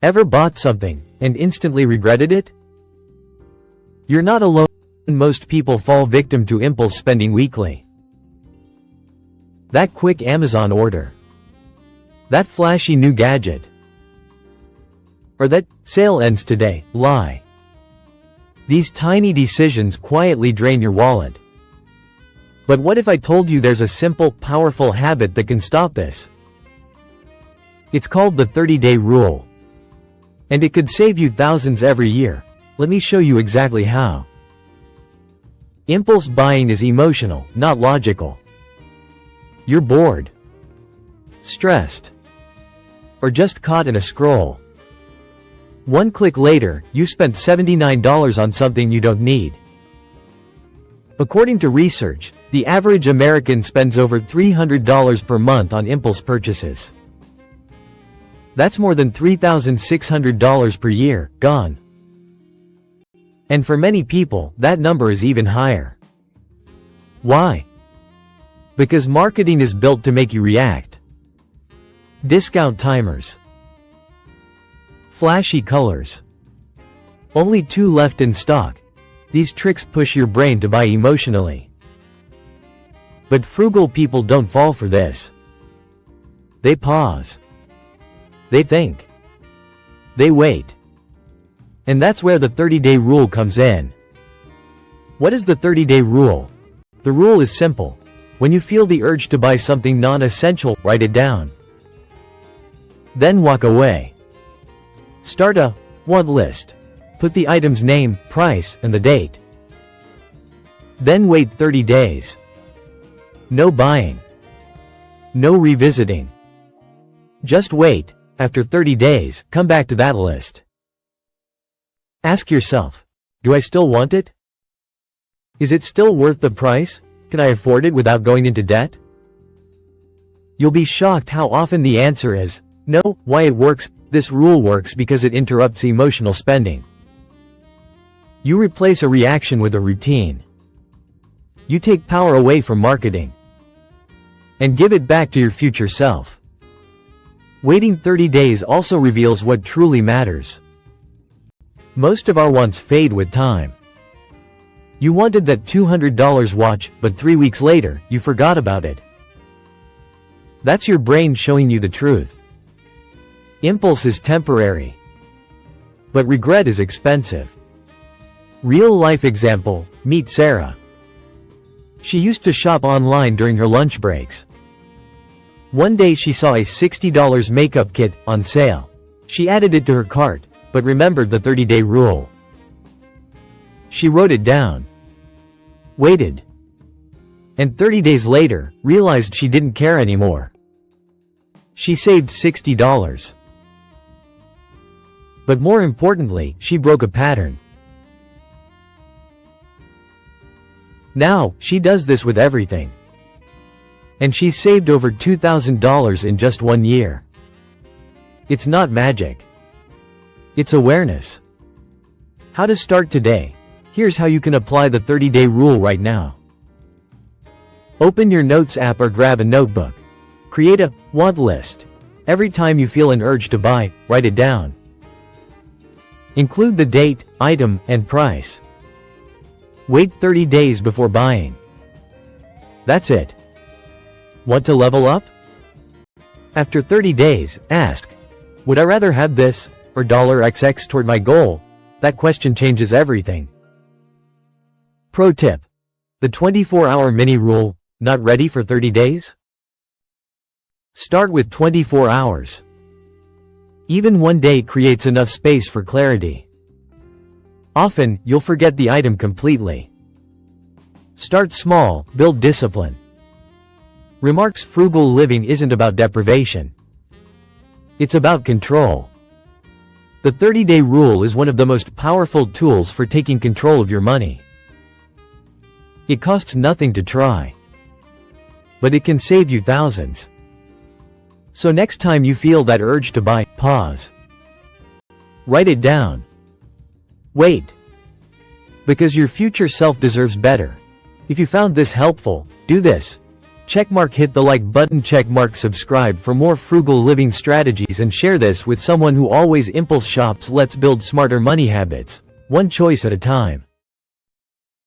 Ever bought something and instantly regretted it? You're not alone. Most people fall victim to impulse spending weekly. That quick Amazon order. That flashy new gadget. Or that sale ends today lie. These tiny decisions quietly drain your wallet. But what if I told you there's a simple, powerful habit that can stop this? It's called the 30-day rule. And it could save you thousands every year. Let me show you exactly how. Impulse buying is emotional, not logical. You're bored, stressed, or just caught in a scroll. One click later, you spent $79 on something you don't need. According to research, the average American spends over $300 per month on impulse purchases. That's more than $3,600 per year, gone. And for many people, that number is even higher. Why? Because marketing is built to make you react. Discount timers. Flashy colors. Only 2 left in stock. These tricks push your brain to buy emotionally. But frugal people don't fall for this. They pause. They think. They wait. And that's where the 30-day rule comes in. What is the 30-day rule? The rule is simple. When you feel the urge to buy something non-essential, write it down. Then walk away. Start a want list. Put the item's name, price, and the date. Then wait 30 days. No buying. No revisiting. Just wait. After 30 days, come back to that list. Ask yourself, do I still want it? Is it still worth the price? Can I afford it without going into debt? You'll be shocked how often the answer is no. Why it works? This rule works because it interrupts emotional spending. You replace a reaction with a routine. You take power away from marketing and give it back to your future self. Waiting 30 days also reveals what truly matters. Most of our wants fade with time. You wanted that $200 watch, but 3 weeks later, you forgot about it. That's your brain showing you the truth. Impulse is temporary. But regret is expensive. Real-life example, meet Sarah. She used to shop online during her lunch breaks. One day she saw a $60 makeup kit on sale. She added it to her cart, but remembered the 30-day rule. She wrote it down. Waited. And 30 days later, realized she didn't care anymore. She saved $60. But more importantly, she broke a pattern. Now, she does this with everything. And she's saved over $2,000 in just 1 year. It's not magic. It's awareness. How to start today? Here's how you can apply the 30-day rule right now. Open your Notes app or grab a notebook. Create a want list. Every time you feel an urge to buy, write it down. Include the date, item, and price. Wait 30 days before buying. That's it. Want to level up? After 30 days, ask, would I rather have this, or $XX toward my goal? That question changes everything. Pro tip. The 24-hour mini rule, not ready for 30 days? Start with 24 hours. Even 1 day creates enough space for clarity. Often, you'll forget the item completely. Start small, build discipline. Remarks: frugal living isn't about deprivation. It's about control. The 30-day rule is one of the most powerful tools for taking control of your money. It costs nothing to try. But it can save you thousands. So next time you feel that urge to buy, pause. Write it down. Wait. Because your future self deserves better. If you found this helpful, do this. Checkmark, hit the like button, checkmark, subscribe for more frugal living strategies, and share this with someone who always impulse shops. Let's build smarter money habits, one choice at a time.